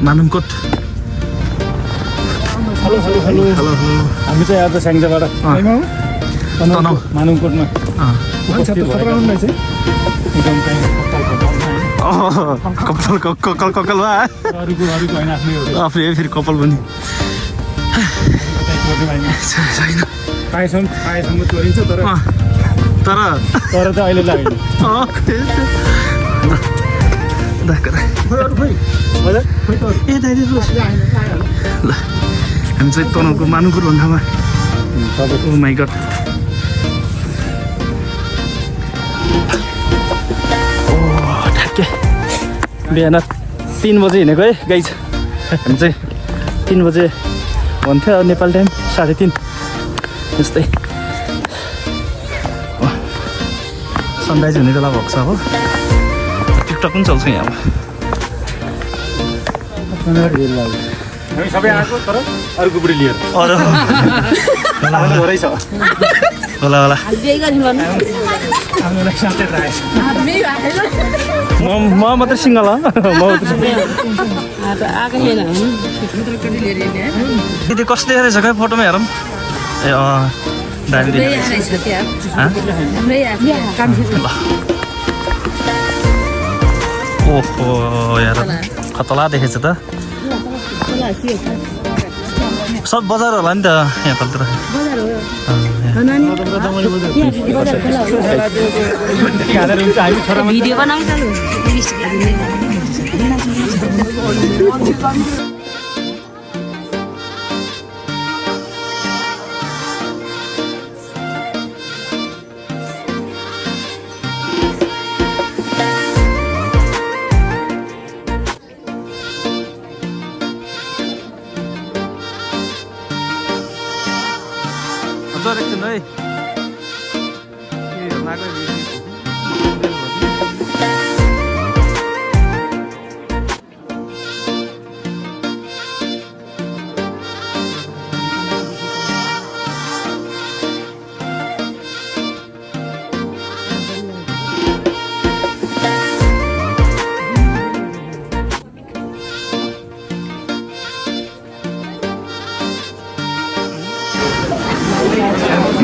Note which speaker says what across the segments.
Speaker 1: मानुमकोट
Speaker 2: hello hello hello
Speaker 1: hello hello
Speaker 2: हामी चाहिँ आज स्याङ्जाबाट
Speaker 1: तनहुँ
Speaker 2: मानुमकोटमा
Speaker 1: एकदम कपाल वा
Speaker 2: अरूको होइन आफ्नै हो
Speaker 1: आफूले फेरि कपाल पनि छैन
Speaker 2: पाएसम्म चोरिन्छ तर
Speaker 1: तर
Speaker 2: चाहिँ अहिले लाग्यो
Speaker 1: ए दाइ ल हामी चाहिँ तनहुँको मानुमकोट भन्ने ठाउँमा ओ माई गड ठ्याक्कै बिहान 3 बजे हिँडेको है गाइज हामी चाहिँ 3 बजे भन्थ्यो नेपाल टाइम 3:30 यस्तै सनराइज हुने बेला भएको छ अब टिकटक पनि चल्छ यहाँ
Speaker 2: हामी सबै आएको तर अरूको बुढी लिएर
Speaker 1: होला होला म मात्रै सिङ्गल हो दिदी कस्तो रहेछ खै फोटोमा हेरौँ ए दामी ओहो यार खतला देखेछ त सब बजार होला नि त यहाँ तलतिर
Speaker 3: भिडियो बनाउनु चालु
Speaker 1: एकछिन है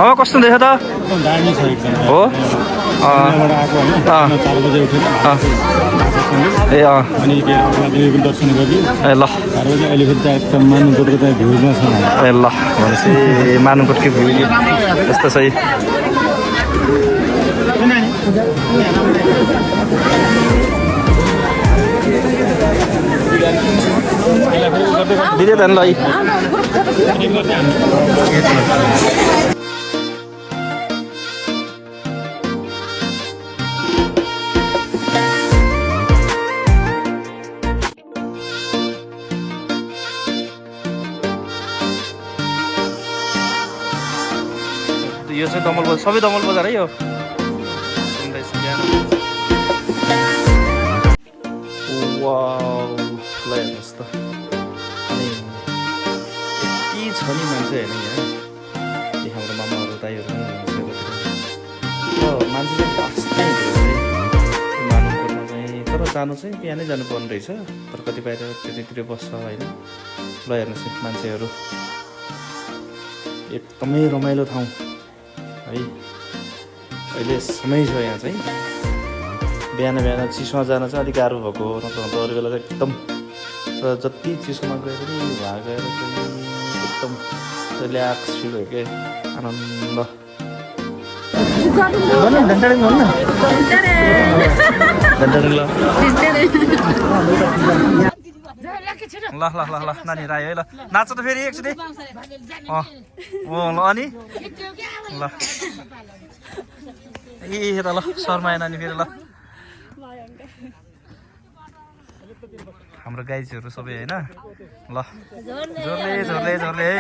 Speaker 1: मामा कस्तो देख्यो त
Speaker 2: दामी छ एकदम
Speaker 1: हो
Speaker 2: यहाँबाट आएको होइन 4 बजे उठेर
Speaker 1: ए
Speaker 2: अनि देवीको दर्शन गरियो
Speaker 1: ए ल
Speaker 2: 4 बजे अहिले फेरि चाहिँ एकदम मानुमकोटको चाहिँ भ्यूमा छ
Speaker 1: ए ल भनेपछि मानुमकोटकै भ्यू यस्तो छ है दिदी धन ल यो चाहिँ दमल बजार सबै दमल बजार है यो वाउ ल हेर्नुहोस् त अनि यति छ नि मान्छे होइन यहाँ हाम्रो मामाहरू दाईहरू पनि हुनुहुन्छ र मान्छे चाहिँ अस्ति मानुमकोटमा चाहिँ तर जानु चाहिँ बिहानै जानुपर्ने रहेछ तर कति बाहिर त्यतितिर बस्छ होइन ल हेर्नुहोस् मान्छेहरू एकदमै रमाइलो ठाउँ है अहिले समय छ यहाँ चाहिँ बिहान चिसोमा जान चाहिँ अलिक गाह्रो भएको हो नत्र अरू बेला चाहिँ एकदम र जति चिसोमा गए पनि वहाँ गएर चाहिँ एकदम रिल्याक्स फिल भयो के आनन्द ल ल ल ल नानी रायो है ल नाच त फेरि एकचोटि ल अनि ल ए त ल शर्मायो नानी फेरि ल हाम्रो गाइजहरू सबै होइन ल जोरले जोरले जोरले